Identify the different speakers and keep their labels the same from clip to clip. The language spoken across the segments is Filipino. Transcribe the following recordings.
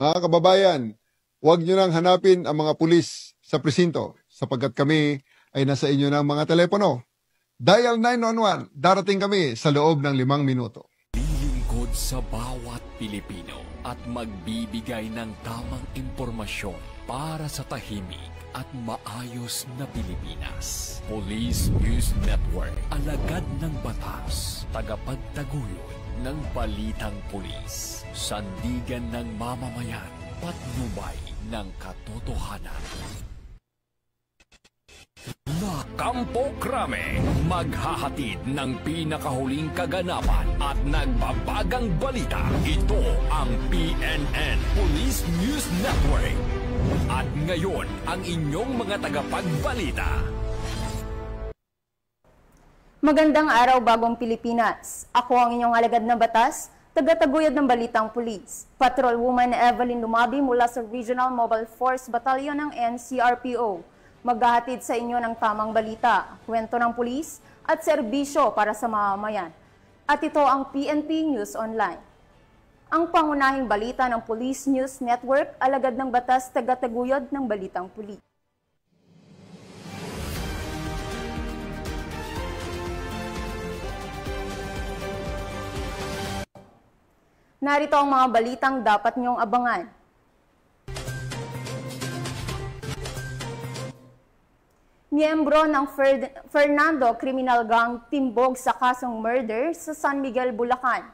Speaker 1: Mga kababayan, huwag nyo nang hanapin ang mga pulis sa presinto sapagkat kami ay nasa inyo ng mga telepono. Dial 911, darating kami sa loob ng 5 minuto.
Speaker 2: Lilingkod sa bawat Pilipino at magbibigay ng tamang impormasyon para sa tahimik at maayos na Pilipinas. Police News Network, alagad ng batas, tagapagtaguyod ng balitang pulis, sandigan ng mamamayan, patnubay ng katotohanan. La Campo Crame, maghahatid ng pinakahuling kaganapan at nagbabagang balita. Ito ang PNN Police News Network. At ngayon, ang inyong mga tagapagbalita.
Speaker 3: Magandang araw, Bagong Pilipinas. Ako ang inyong alagad na batas, tagataguyod ng Balitang Pulis. Patrolwoman Evelyn Lumabi mula sa Regional Mobile Force Battalion ng NCRPO. Maghahatid sa inyo ng tamang balita, kwento ng pulis at serbisyo para sa mamamayan. At ito ang PNP News Online. Ang pangunahing balita ng Police News Network, alagad ng batas, tagataguyod ng Balitang Pulis. Narito ang mga balitang dapat niyong abangan. Miyembro ng Fernando Criminal Gang timbog sa kasong murder sa San Miguel, Bulacan.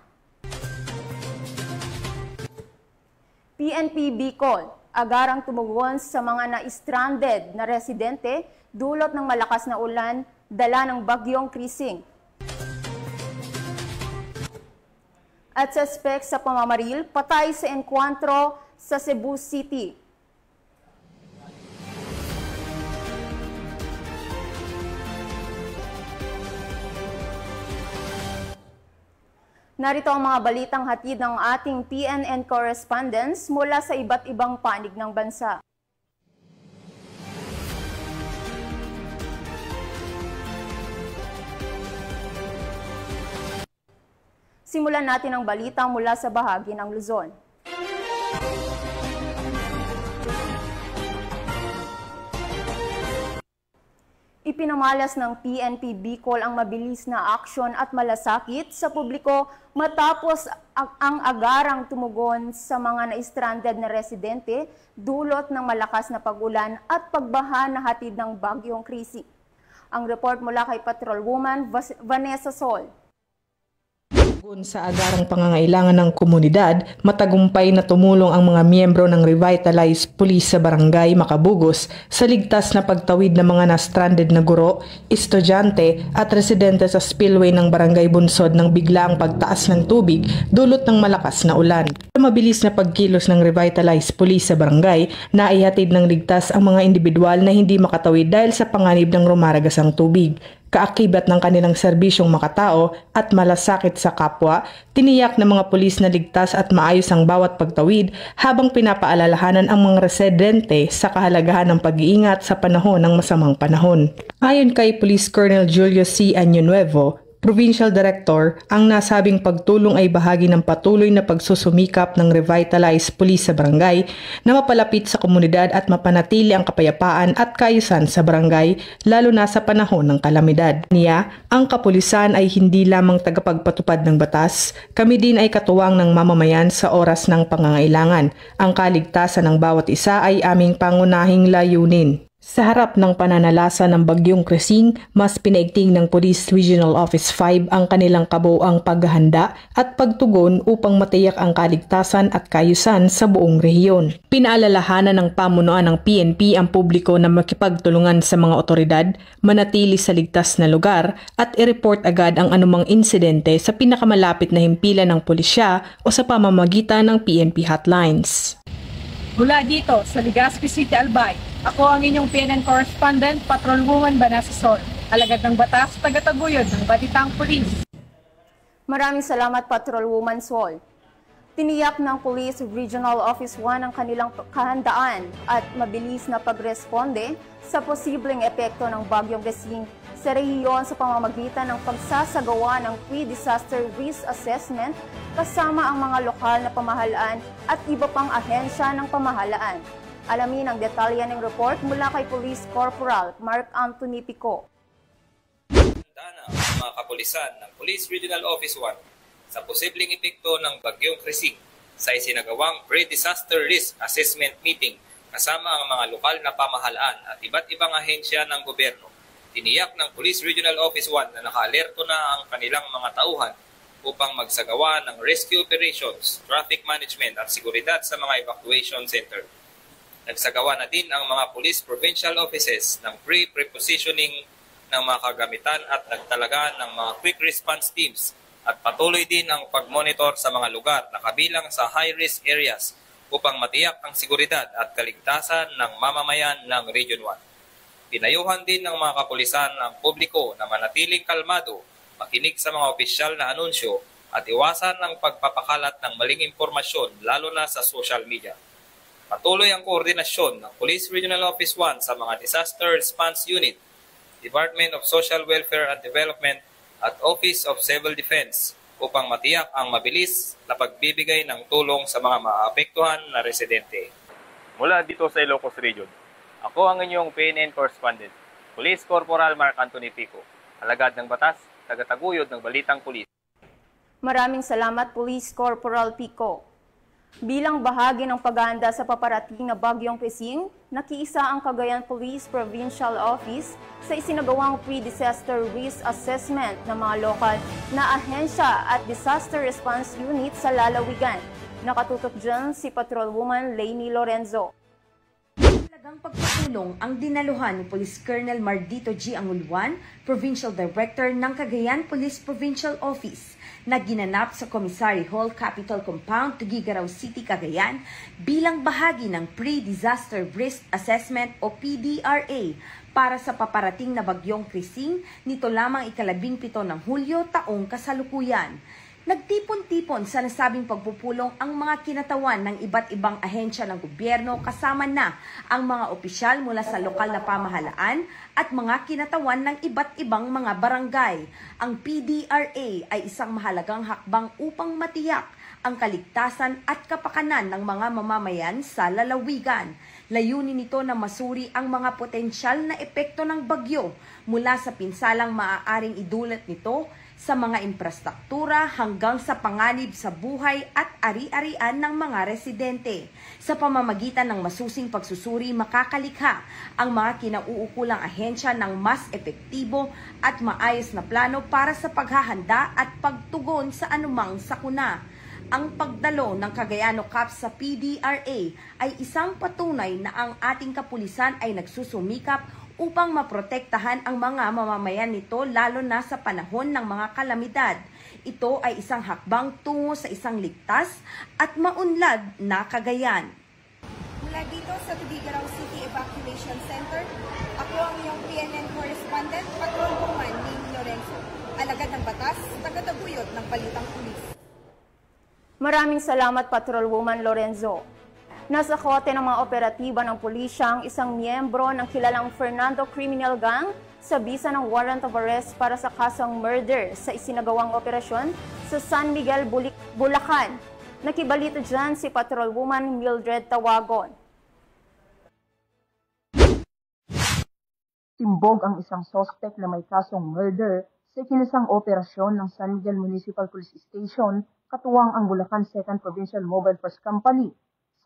Speaker 3: PNP Bicol, agarang tumugon sa mga na-stranded na residente dulot ng malakas na ulan, dala ng bagyong Krising. At suspect sa pamamaril, patay sa enkwantro sa Cebu City. Narito ang mga balitang hatid ng ating PNN correspondents mula sa iba't ibang panig ng bansa. Simulan natin ang balita mula sa bahagi ng Luzon. Ipinamalas ng PNP Bicol ang mabilis na aksyon at malasakit sa publiko matapos ang agarang tumugon sa mga na-stranded na residente dulot ng malakas na pag-ulan at pagbaha na hatid ng bagyong Krising. Ang report mula kay Patrolwoman Vanessa Sol.
Speaker 4: Sa agarang pangangailangan ng komunidad, matagumpay na tumulong ang mga miyembro ng Revitalized Police sa Barangay Makabugos sa ligtas na pagtawid ng mga na-stranded na guro, estudyante at residente sa spillway ng Barangay Bunsod ng biglaang pagtaas ng tubig dulot ng malakas na ulan. Sa mabilis na pagkilos ng Revitalized Police sa barangay, naihatid ng ligtas ang mga individual na hindi makatawid dahil sa panganib ng rumaragasang tubig. Kaakibat ng kanilang serbisyong makatao at malasakit sa kapwa, tiniyak ng mga pulis na ligtas at maayos ang bawat pagtawid habang pinapaalalahanan ang mga residente sa kahalagahan ng pag-iingat sa panahon ng masamang panahon. Ayon kay Police Colonel Julio C. Año Nuevo, Provincial Director, ang nasabing pagtulong ay bahagi ng patuloy na pagsusumikap ng Revitalized Police sa barangay na mapalapit sa komunidad at mapanatili ang kapayapaan at kaayusan sa barangay lalo na sa panahon ng kalamidad. Niya, ang kapulisan ay hindi lamang tagapagpatupad ng batas, kami din ay katuwang ng mamamayan sa oras ng pangangailangan. Ang kaligtasan ng bawat isa ay aming pangunahing layunin. Sa harap ng pananalasa ng bagyong Krising, mas pinaigting ng Police Regional Office 5 ang kanilang kabuoang paghahanda at pagtugon upang matiyak ang kaligtasan at kaayusan sa buong rehiyon. Pinaalalahanan ng pamunuan ng PNP ang publiko na makipagtulungan sa mga otoridad, manatili sa ligtas na lugar at i-report agad ang anumang insidente sa pinakamalapit na himpilan ng pulisya o sa pamamagitan ng PNP hotlines.
Speaker 5: Mula dito sa Legazpi City, Albay, ako ang inyong PNN correspondent, Patrolwoman Vanessa Sol, alagad ng batas, tagataguyod ng Balitang Pulis.
Speaker 3: Maraming salamat, Patrolwoman Sol. Tiniyak ng Police Regional Office 1 ang kanilang kahandaan at mabilis na pagresponde sa posibleng epekto ng bagyong Krising sa rehiyon sa pamamagitan ng pagsasagawa ng pre-disaster risk assessment kasama ang mga lokal na pamahalaan at iba pang ahensya ng pamahalaan. Alamin ang detalye ng report mula kay Police Corporal Mark Anthony Pico.
Speaker 6: Ang mga kapulisan ng Police Regional Office 1 sa posibleng epekto ng Bagyong Krising sa isinagawang pre-disaster risk assessment meeting kasama ang mga lokal na pamahalaan at iba't ibang ahensya ng gobyerno. Tiniyak ng Police Regional Office 1 na naka-alerto na ang kanilang mga tauhan upang magsagawa ng rescue operations, traffic management at seguridad sa mga evacuation center. Nagsagawa na din ang mga police provincial offices ng pre-prepositioning ng mga kagamitan at nagtalaga ng mga quick response teams at patuloy din ang pagmonitor sa mga lugar na kabilang sa high-risk areas upang matiyak ang seguridad at kaligtasan ng mamamayan ng Region 1. Pinayuhan din ng mga kapulisan ang publiko na manatiling kalmado, makinig sa mga opisyal na anunsyo at iwasan ang pagpapakalat ng maling impormasyon lalo na sa social media. Patuloy ang koordinasyon ng Police Regional Office 1 sa mga Disaster Response Unit, Department of Social Welfare and Development at Office of Civil Defense upang matiyak ang mabilis na pagbibigay ng tulong sa mga maapektuhan na residente.
Speaker 7: Mula dito sa Ilocos Region, ako ang inyong PNN correspondent, Police Corporal Mark Anthony Pico, alagad ng batas, tagataguyod ng Balitang Pulis.
Speaker 3: Maraming salamat, Police Corporal Pico. Bilang bahagi ng paghahanda sa paparating na Bagyong Krising, nakiisa ang Cagayan Police Provincial Office sa isinagawang pre-disaster risk assessment ng mga lokal na ahensya at disaster response unit sa lalawigan. Nakatutok dyan si Patrolwoman Lainey Lorenzo.
Speaker 8: Talagang pagpatulong ang dinaluhan ni Police Colonel Mardito G. Anguluan, Provincial Director ng Cagayan Police Provincial Office, na ginanap sa Commissary Hall Capitol Compound, Tuguegarao City, Cagayan bilang bahagi ng Pre-Disaster Risk Assessment o PDRA para sa paparating na Bagyong Krising nito lamang ika-17 ng Hulyo taong kasalukuyan. Nagtipon-tipon sa nasabing pagpupulong ang mga kinatawan ng iba't ibang ahensya ng gobyerno kasama na ang mga opisyal mula sa lokal na pamahalaan at mga kinatawan ng iba't ibang mga barangay. Ang PDRA ay isang mahalagang hakbang upang matiyak ang kaligtasan at kapakanan ng mga mamamayan sa lalawigan. Layunin nito na masuri ang mga potensyal na epekto ng bagyo mula sa pinsalang maaaring idulot nito sa mga infrastruktura hanggang sa panganib sa buhay at ari-arian ng mga residente. Sa pamamagitan ng masusing pagsusuri, makakalikha ang mga kinauukulang ahensya ng mas epektibo at maayos na plano para sa paghahanda at pagtugon sa anumang sakuna. Ang pagdalo ng Cagayano Cups sa PDRA ay isang patunay na ang ating kapulisan ay nagsusumikap upang maprotektahan ang mga mamamayan nito lalo na sa panahon ng mga kalamidad. Ito ay isang hakbang tungo sa isang ligtas at maunlad na Cagayan.
Speaker 9: Mula dito sa Tuguegarao City Evacuation Center, ako ang iyong PNN correspondent, Patrolwoman Lainey Lorenzo, alagad ng batas, tagataguyod ng Balitang Pulis.
Speaker 3: Maraming salamat, Patrolwoman Lorenzo. Nasa kote ng mga operatiba ng pulisya ang isang miyembro ng kilalang Fernando Criminal Gang sa bisa ng warrant of arrest para sa kasong murder sa isinagawang operasyon sa San Miguel, Bulacan. Nakibalita dyan si Patrolwoman Mildred Tawagon.
Speaker 10: Timbog ang isang suspect na may kasong murder sa ikinasang operasyon ng San Miguel Municipal Police Station, katuwang ang Bulacan 2nd Provincial Mobile Force Company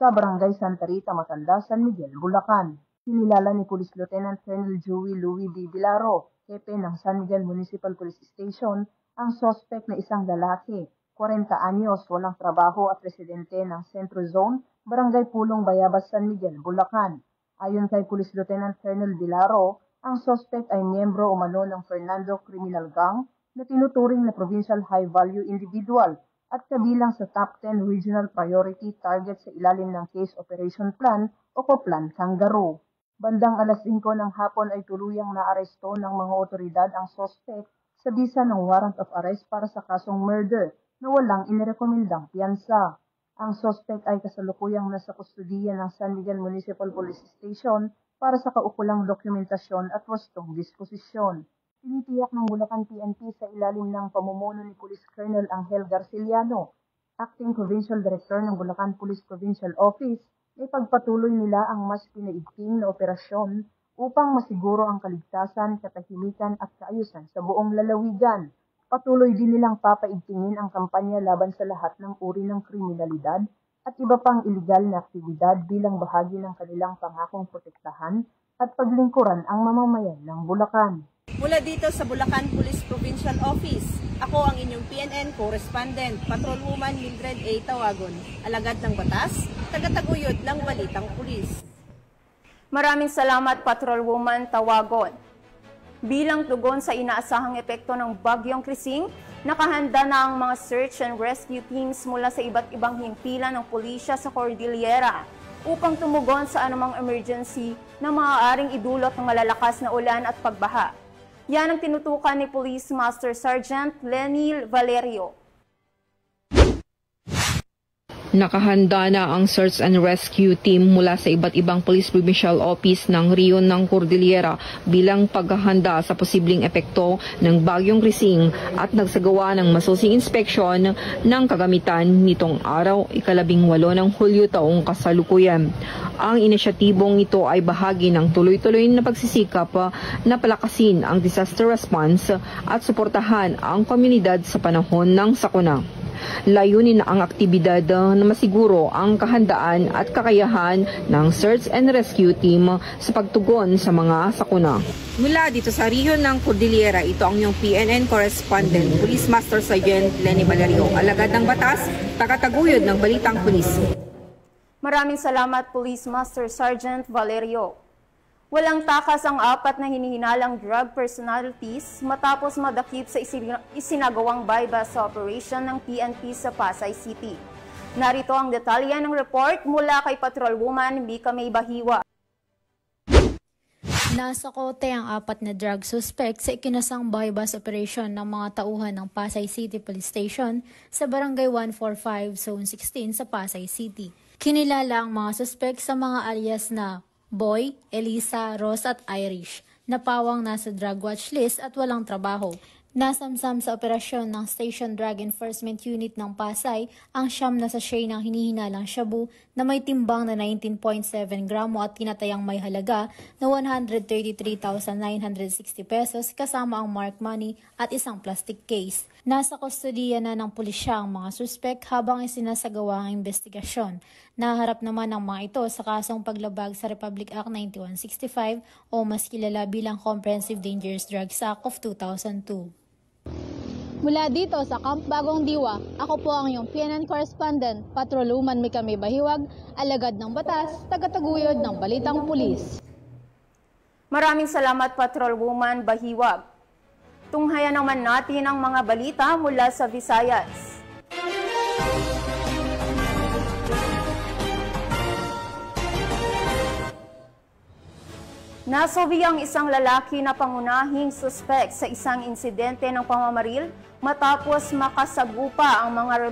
Speaker 10: sa Barangay Santa Rita, Matanda, San Miguel, Bulacan. Kinilala ni Police Lieutenant Colonel Joey Louis B. Vilaro, hepe ng San Miguel Municipal Police Station, ang suspect na isang lalaki, 40 anyos, walang trabaho at residente ng Centro Zone, Barangay Pulong, Bayabas, San Miguel, Bulacan. Ayon kay Police Lieutenant Colonel Vilaro, ang suspect ay miyembro umano ng Fernando Criminal Gang na tinuturing na provincial high-value individual at kabilang sa top 10 regional priority target sa ilalim ng Case Operation Plan o Plan Kangaroo. Bandang alas 5 ng hapon ay tuluyang naaresto ng mga otoridad ang suspect sa bisa ng warrant of arrest para sa kasong murder na walang inirekomendang piyansa. Ang suspect ay kasalukuyang nasa kustudiya ng San Miguel Municipal Police Station para sa kaukulang dokumentasyon at wastong disposisyon. tinitiyak ng Bulacan PNP sa ilalim ng pamumuno ni Police Colonel Angel Garciliano, Acting Provincial Director ng Bulacan Police Provincial Office, ay pagpatuloy nila ang mas pinaigting na operasyon upang masiguro ang kaligtasan, katahimikan at kaayusan sa buong lalawigan. Patuloy din nilang papaigtingin ang kampanya laban sa lahat ng uri ng kriminalidad at iba pang iligal na aktibidad bilang bahagi ng kanilang pangakong protektahan at paglingkuran ang mamamayan ng Bulacan.
Speaker 9: Mula dito sa Bulacan Police Provincial Office, ako ang inyong PNN Correspondent, Patrolwoman Mildred A. Tawagon, alagad ng batas, tagataguyod ng Balitang Pulis.
Speaker 3: Maraming salamat, Patrolwoman Tawagon. Bilang tugon sa inaasahang epekto ng Bagyong Krising, nakahanda na ang mga search and rescue teams mula sa iba't ibang himpilan ng pulisya sa Cordillera upang tumugon sa anumang emergency na maaaring idulot ng malalakas na ulan at pagbaha. Yan ang tinutukan ni Police Master Sergeant Lenny Valerio.
Speaker 11: Nakahanda na ang search and rescue team mula sa iba't ibang Police Provincial Office ng Riyon ng Cordillera bilang paghahanda sa posibleng epekto ng Bagyong Krising at nagsagawa ng masusing inspeksyon ng kagamitan nitong araw, 18 ng Hulyo taong kasalukuyan. Ang inisyatibong ito ay bahagi ng tuloy-tuloy na pagsisikap na palakasin ang disaster response at suportahan ang komunidad sa panahon ng sakuna. Layunin na ang aktibidad na masiguro ang kahandaan at kakayahan ng search and rescue team sa pagtugon sa mga sakuna.
Speaker 12: Mula dito sa Riyon ng Cordillera, ito ang iyong PNN Correspondent, Police Master Sergeant Lenny Valerio, alagad ng batas, tagataguyod ng Balitang Pulis.
Speaker 3: Maraming salamat, Police Master Sergeant Valerio. Walang takas ang 4 na hinihinalang drug personalities matapos madakip sa isinagawang bypass operation ng PNP sa Pasay City. Narito ang detalye ng report mula kay Patrolwoman Mika May Bahiwa.
Speaker 13: Nasa kote ang 4 na drug suspect sa ikinasang bypass operation ng mga tauhan ng Pasay City Police Station sa Barangay 145, Zone 16 sa Pasay City. Kinilala ang mga suspect sa mga alias na Boy, Elisa, Rose at Irish, na pawang nasa drug watch list at walang trabaho. Nasamsam sa operasyon ng Station Drug Enforcement Unit ng Pasay ang 9 na sachet ng hinihinalang shabu na may timbang na 19.7 gramo at tinatayang may halaga na 133,960 pesos kasama ang marked money at isang plastic case. Nasa kustodiya na ng pulisya ang mga suspek habang isinasagawa ang investigasyon. Naharap naman ang mga ito sa kasong paglabag sa Republic Act 9165 o mas kilala bilang Comprehensive Dangerous Drugs Act of 2002.
Speaker 14: Mula dito sa Camp Bagong Diwa, ako po ang iyong PNN Correspondent, Patrolwoman Mika May Bahiwag, alagad ng batas, tagataguyod ng Balitang Pulis.
Speaker 3: Maraming salamat, Patrolwoman Bahiwag. Tunghayan naman natin ang mga balita mula sa Visayas. Nasobi ang isang lalaki na pangunahing suspect sa isang insidente ng pamamaril matapos makasagupa ang mga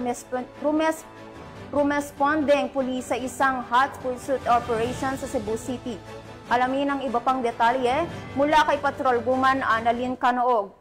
Speaker 3: rumespondeng pulis sa isang hot pursuit operation sa Cebu City. Alamin ang iba pang detalye mula kay Patrolwoman Annalyn Canoog.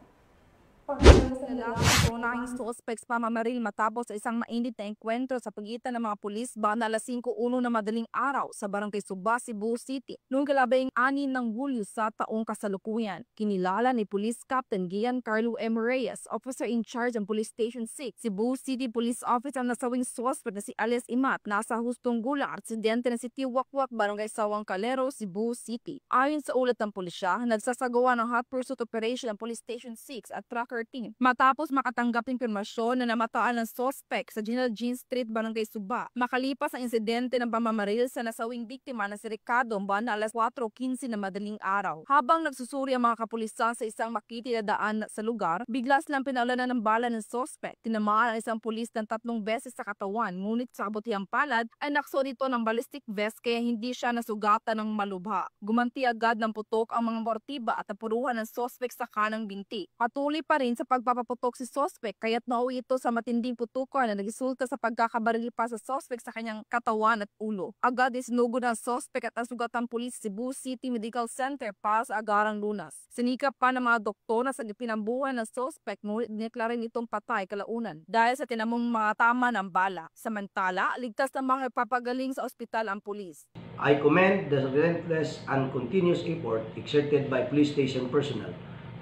Speaker 15: Pangunahing suspects pamamaril matapos sa isang mainit na engkwentro sa pagitan ng mga pulis banda alas 5:01 na madaling araw sa Barangay Suba, Cebu City noong kalabing 6 ng Hulyo sa taong kasalukuyan. Kinilala ni Police Captain Giancarlo M. Reyes, Officer in Charge ng Police Station 6, Cebu City Police Officer na nasawing suspect na si Alias Imat nasa hustong gulang aksidente na si Tiwakwak, Barangay Sawang Calero, Cebu City. Ayon sa ulat ng pulisya, nagsasagawa ng hot pursuit operation ng Police Station 6 at Tracker Team matapos makatanggap ng impormasyon na namataan ng suspect sa General Jean Street, Barangay Suba. Makalipas ang insidente ng pamamaril sa nasawing biktima na si Ricardo banda alas 4:15 na madaling araw. Habang nagsusuri ang mga kapulisan sa isang makiti na daan sa lugar, bigla silang pinaulanan ng bala ng suspect. Tinamaan ang isang pulis ng 3 beses sa katawan, ngunit sa kabutihang palad ay naksuot ito ng ballistic vest kaya hindi siya nasugatan ng malubha. Gumanti agad ng putok ang mga mortiba at napuruhan ng suspect sa kanang binti. Patuloy pa rin rin sa pagpapaputok si suspect kaya't nauwi ito sa matinding putukan na nagresulta sa pagkakabaril pa sa suspect sa kanyang katawan at ulo. Agad isinugo ng suspect at nasugatan pulis Cebu City Medical Center para sa agarang lunas. Sinikap pa ng mga doktor na sa pinambuhan ng suspect ngunit dineklara itong patay kalaunan dahil sa tinamong mga tama ng bala. Samantala, ligtas na makipapagaling sa ospital ang pulis.
Speaker 16: I commend the relentless and continuous effort exerted by police station personnel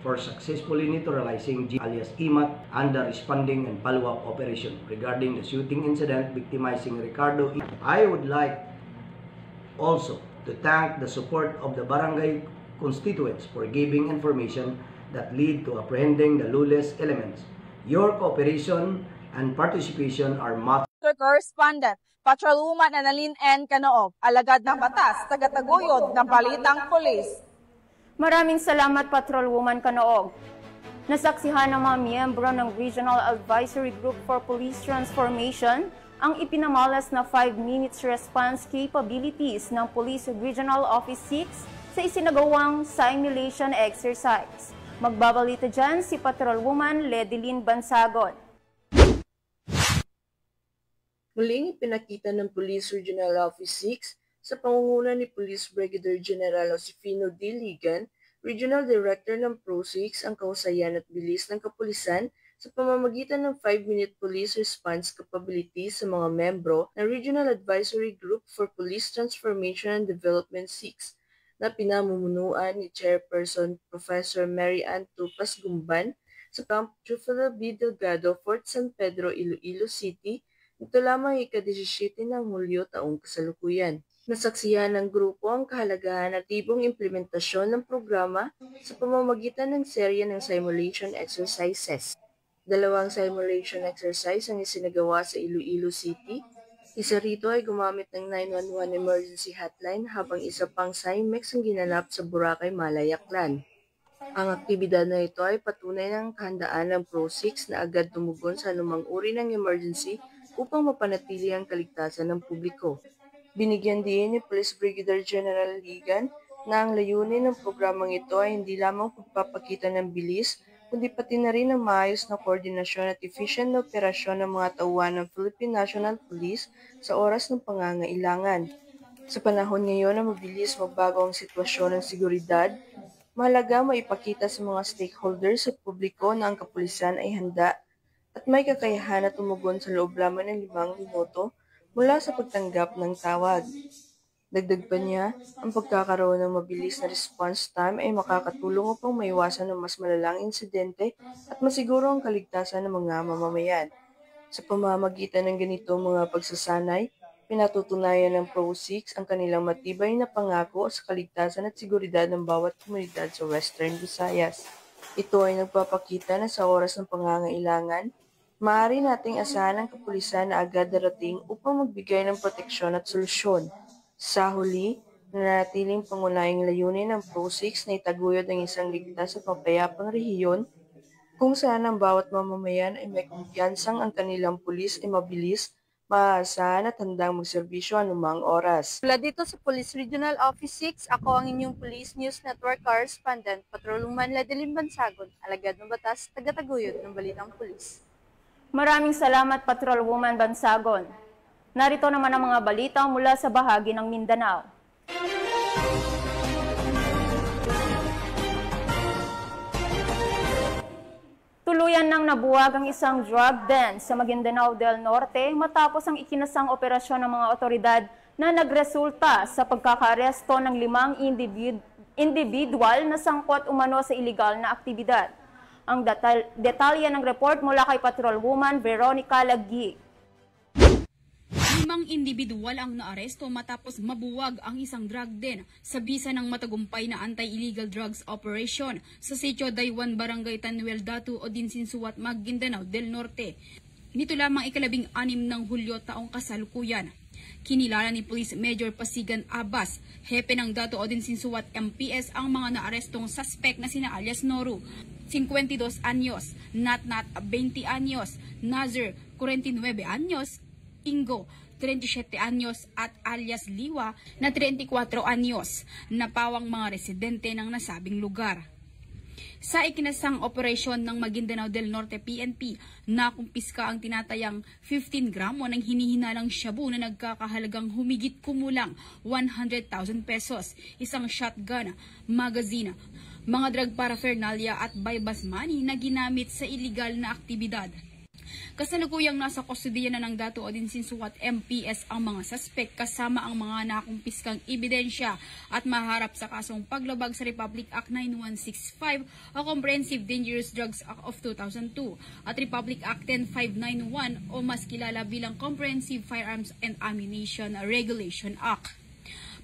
Speaker 16: for successfully neutralizing G alias Imat and the responding and follow-up operation regarding the shooting incident victimizing Ricardo. I would like also to thank the support of the barangay constituents for giving information that lead to apprehending the lawless elements. Your cooperation and participation are much.
Speaker 5: Correspondent Patrolwoman Annalyn N. Canoog, alagad ng batas, tagataguyod ng Balitang Pulis.
Speaker 3: Maraming salamat, Patrolwoman Canoog. Nasaksihan ng mga miyembro ng Regional Advisory Group for Police Transformation ang ipinamalas na 5 minutes response capabilities ng Police Regional Office 6 sa isinagawang simulation exercise. Magbabalita dyan si Patrolwoman Ledilyn Bansagon.
Speaker 17: Muling ipinakita ng Police Regional Office 6 sa pangunguna ni Police Brigadier General Josefino D. Ligan, Regional Director ng PRO6 ang kahusayan at bilis ng kapulisan sa pamamagitan ng 5-minute police response capability sa mga membro ng Regional Advisory Group for Police Transformation and Development 6 na pinamumunuan ni Chairperson Professor Mary Ann Tupas Gumban sa Camp Trufalo B. Delgado, Fort San Pedro, Iloilo City. Ito lamang ika-17 ng Hulyo taong kasalukuyan. Nasaksihan ng grupo ang kahalagahan at tibong implementasyon ng programa sa pamamagitan ng serye ng simulation exercises. 2 simulation exercise ang isinagawa sa Iloilo City. Isa rito ay gumamit ng 911 emergency hotline habang isa pang SIMEX ang ginanap sa Boracay, Malay, Aklan. Ang aktibidad na ito ay patunay ng kahandaan ng PRO6 na agad tumugon sa anumang uri ng emergency upang mapanatili ang kaligtasan ng publiko. Binigyan din ni Police Brigadier General Ligan na ang layunin ng programang ito ay hindi lamang pagpapakita ng bilis, kundi pati na rin ang maayos na koordinasyon at efficient na operasyon ng mga tauhan ng Philippine National Police sa oras ng pangangailangan. Sa panahon ngayon na mabilis magbago ang sitwasyon ng seguridad, mahalaga maipakita sa mga stakeholders at publiko na ang kapulisan ay handa at may kakayahan na tumugon sa loob lamang ng 5 minuto mula sa pagtanggap ng tawag. Dagdag pa niya, ang pagkakaroon ng mabilis na response time ay makakatulong upang maiwasan ng mas malalang insidente at masiguro ang kaligtasan ng mga mamamayan. Sa pamamagitan ng ganito mga pagsasanay, pinatutunayan ng PRO6 ang kanilang matibay na pangako sa kaligtasan at seguridad ng bawat komunidad sa Western Visayas. Ito ay nagpapakita na sa oras ng pangangailangan, maaari nating asahan ang kapulisan na agad darating upang magbigay ng proteksyon at solusyon. Sa huli, nanatiling pangunahing layunin ng PRO6 na itaguyod ang isang ligtas at mapayapang rehiyon kung saan ang bawat mamamayan ay may kumpiyansang ang kanilang pulis ay mabilis, maaasahan at handang magserbisyo anumang oras.
Speaker 5: Mula dito sa Police Regional Office 6, ako ang inyong Police News Network Correspondent, Patrolwoman Ledilyn Bansagon, alagad ng batas, tagataguyod ng Balitang Pulis.
Speaker 3: Maraming salamat, Patrolwoman Bansagon. Narito naman ang mga balita mula sa bahagi ng Mindanao. Tuluyan nang nabuwag ang isang drug den sa Maguindanao del Norte matapos ang ikinasang operasyon ng mga otoridad na nagresulta sa pagkakaaresto ng 5 individual na sangkot umano sa iligal na aktibidad. Ang detalye ng report mula kay Patrolwoman Veronica Laggi.
Speaker 18: 5 individual ang naaresto matapos mabuwag ang isang drug den sa bisa ng matagumpay na anti-illegal drugs operation sa Sitio Daywan, Barangay Tanuel Datu o Dinsinsuat, Maguindanao del Norte. Nito lamang 16 ng Hulyo taong kasalukuyan. Kinilala ni Police Major Pasigan Abbas, hepe ng Datu o Dinsinsuat MPS, ang mga naarestong suspect na sina alias Noru, 52 anyos, Natnat, 20 anyos, Nazir, 49 anyos, Ingo, 37 anyos at alias Liwa na 34 anyos na pawang mga residente ng nasabing lugar. Sa ikinasang operasyon ng Maguindanao del Norte PNP, nakumpiska ang tinatayang 15 gramo ng hinihinalang shabu na nagkakahalagang humigit kumulang 100,000 pesos, isang shotgun, magazine, mga drug paraphernalia at bypass money na ginamit sa iligal na aktibidad. Kasalukuyang nasa kustudiya na ng Dato Odinsinsuat MPS ang mga suspect kasama ang mga nakumpiskang ebidensya at maharap sa kasong paglabag sa Republic Act 9165 o Comprehensive Dangerous Drugs Act of 2002 at Republic Act 10591 o mas kilala bilang Comprehensive Firearms and Ammunition Regulation Act.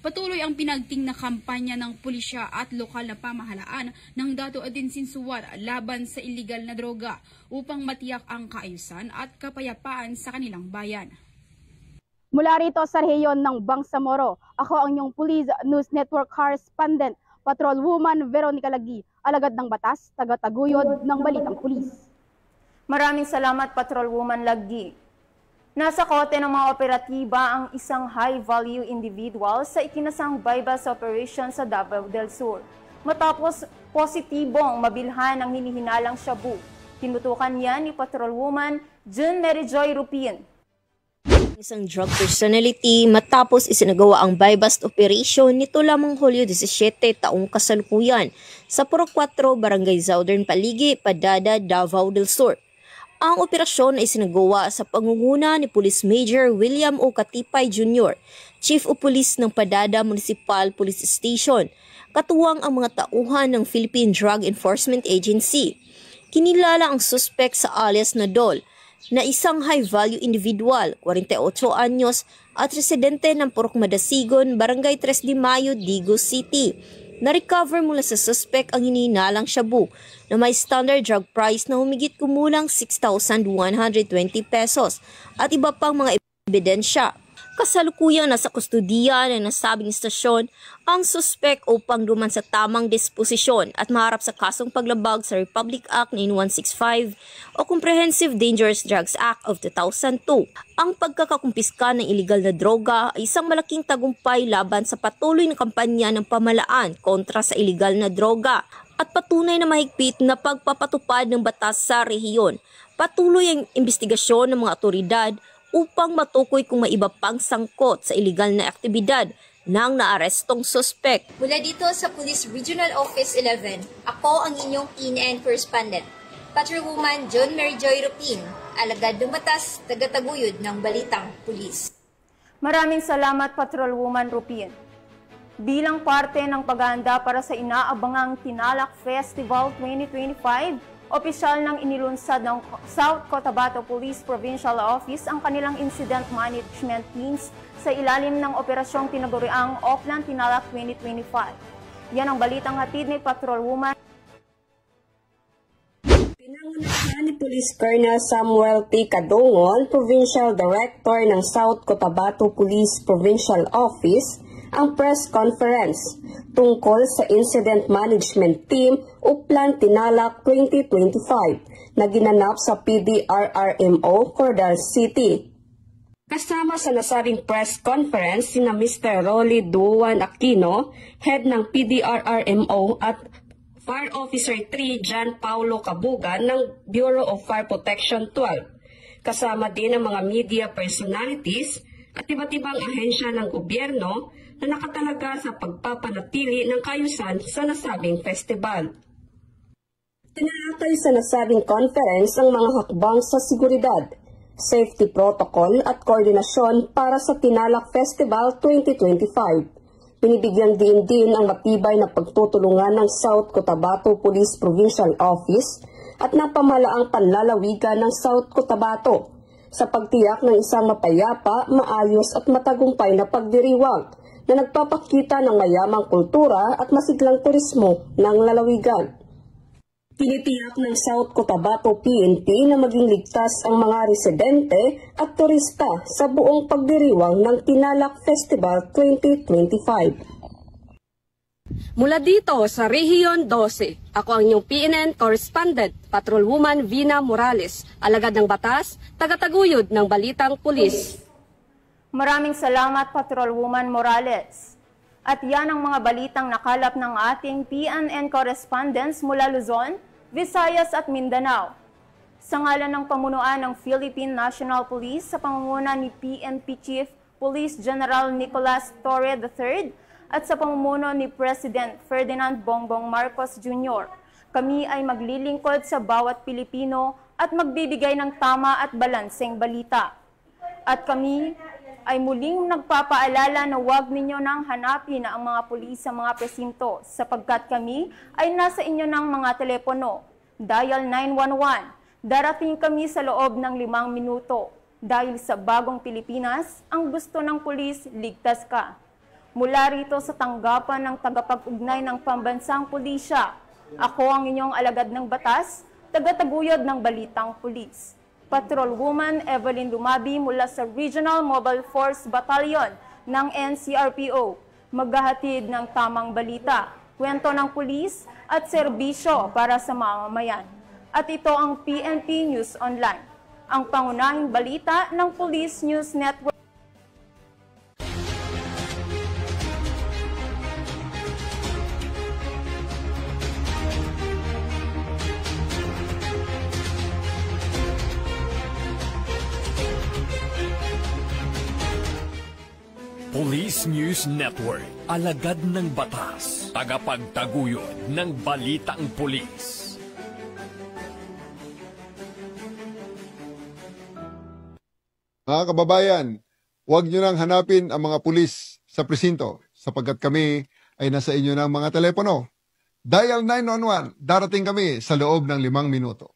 Speaker 18: Patuloy ang pinagting na kampanya ng pulisya at lokal na pamahalaan ng Dato Odinsinsuat laban sa iligal na droga upang matiyak ang kaayusan at kapayapaan sa kanilang bayan.
Speaker 14: Mula rito sa rehiyon ng Bangsamoro, ako ang inyong Police News Network Correspondent, Patrolwoman Veronica Lagi, alagad ng batas, taga-taguyod ng Balitang Pulis.
Speaker 3: Maraming salamat, Patrolwoman Lagi. Nasa kote ng mga operatiba ang isang high-value individual sa ikinasang bypass operation sa Davao del Sur. Matapos positibong mabilhan ang hinihinalang shabu, tinutukan niya ni Patrolwoman June Mary Joy Rupin.
Speaker 19: Isang drug personality matapos isinagawa ang bypass operation nito lamang Hulyo 17 taong kasalukuyan sa Purok 4, Barangay Southern Paligi, Padada, Davao del Sur. Ang operasyon ay sinagawa sa pangunguna ni Police Major William O. Katipay Jr., Chief of Police ng Padada Municipal Police Station, katuwang ang mga tauhan ng Philippine Drug Enforcement Agency. Kinilala ang suspect sa alias na Dol, na isang high-value individual, 48 anyos, at residente ng Purok Madasigon, Barangay 3 de Mayo, Digos City. Na-recover mula sa suspect ang hinihinalang shabu na may standard drug price na humigit kumulang 6,120 pesos at iba pang mga ebidensya. Kasalukuyang nasa kustudiya ng nasabing istasyon ang suspect upang duman sa tamang disposisyon at maharap sa kasong paglabag sa Republic Act 9165 o Comprehensive Dangerous Drugs Act of 2002. Ang pagkakakumpiska ng iligal na droga ay isang malaking tagumpay laban sa patuloy na kampanya ng pamahalaan kontra sa iligal na droga at patunay na mahigpit na pagpapatupad ng batas sa rehiyon. Patuloy ang investigasyon ng mga otoridad upang matukoy kung may iba pang sangkot sa iligal na aktibidad ng naarestong suspect.
Speaker 20: Mula dito sa Police Regional Office 11, ako ang inyong PNN correspondent, Patrolwoman June Mary Joy Rupin, alagad ng batas, taga-taguyod ng Balitang Pulis.
Speaker 3: Maraming salamat, Patrolwoman Rupin. Bilang parte ng paghahanda para sa inaabangang Tinalak Festival 2025, opisyal ng inilunsad ng South Cotabato Police Provincial Office ang kanilang incident management teams sa ilalim ng operasyong tinaguriang Oplan Tinalak 2025. Yan ang balitang hatid ni Patrolwoman.
Speaker 21: Pinangunahan ni Police Colonel Samuel T. Kadungon, Provincial Director ng South Cotabato Police Provincial Office, ang press conference tungkol sa Incident Management Team Oplan Tinalak 2025 na ginanap sa PDRRMO, Cordal City. Kasama sa nasabing press conference sina Mr. Rolly Duan Aquino, head ng PDRRMO at Fire Officer 3 John Paulo Cabugan ng Bureau of Fire Protection 12. Kasama din ang mga media personalities at iba't ibang ahensya ng gobyerno na nakatalaga sa pagpapanatili ng kaayusan sa nasabing festival. Tinalakay sa nasabing conference ang mga hakbang sa seguridad, safety protocol at koordinasyon para sa Tinalak Festival 2025. Binibigyan din ang matibay na pagtutulungan ng South Cotabato Police Provincial Office at ng pamahalaang panlalawigan ng South Cotabato sa pagtiyak ng isang mapayapa, maayos at matagumpay na pagdiriwang na nagpapakita ng mayamang kultura at masiglang turismo ng lalawigan. Tinitiyak ng South Cotabato PNP na maging ligtas ang mga residente at turista sa buong pagdiriwang ng Tinalak Festival 2025.
Speaker 22: Mula dito sa Rehiyon 12, ako ang inyong PNN Correspondent, Patrolwoman Vina Morales, alagad ng batas, taga-taguyod ng Balitang Pulis.
Speaker 3: Maraming salamat, Patrolwoman Morales. At yan ang mga balitang nakalap ng ating PNN correspondents mula Luzon, Visayas at Mindanao. Sa ngalan ng pamunuan ng Philippine National Police sa pangunguna ni PNP Chief Police General Nicolas Torre III at sa pamumuno ni President Ferdinand Bongbong Marcos Jr., kami ay maglilingkod sa bawat Pilipino at magbibigay ng tama at balanseng balita. At kami ay muling nagpapaalala na huwag ninyo nang hanapin ang mga pulis sa mga presinto sapagkat kami ay nasa inyo ng mga telepono. Dial 911. Darating kami sa loob ng 5 minuto. Dahil sa bagong Pilipinas, ang gusto ng pulis, ligtas ka. Mula rito sa tanggapan ng tagapag-ugnay ng Pambansang Pulisya, ako ang inyong alagad ng batas, tagataguyod ng Balitang Pulis. Patrolwoman Evelyn Lumabi mula sa Regional Mobile Force Battalion ng NCRPO, maghahatid ng tamang balita, kwento ng pulis at serbisyo para sa mamamayan. At ito ang PNP News Online, ang pangunahing balita ng Police News Network.
Speaker 1: Police News Network, alagad ng batas, tagapagtaguyod ng balitang pulis.
Speaker 2: Mga kababayan, huwag nyo nang hanapin ang mga pulis sa presinto sapagkat kami ay nasa inyo ng mga telepono. Dial 911, darating kami sa loob ng 5 minuto.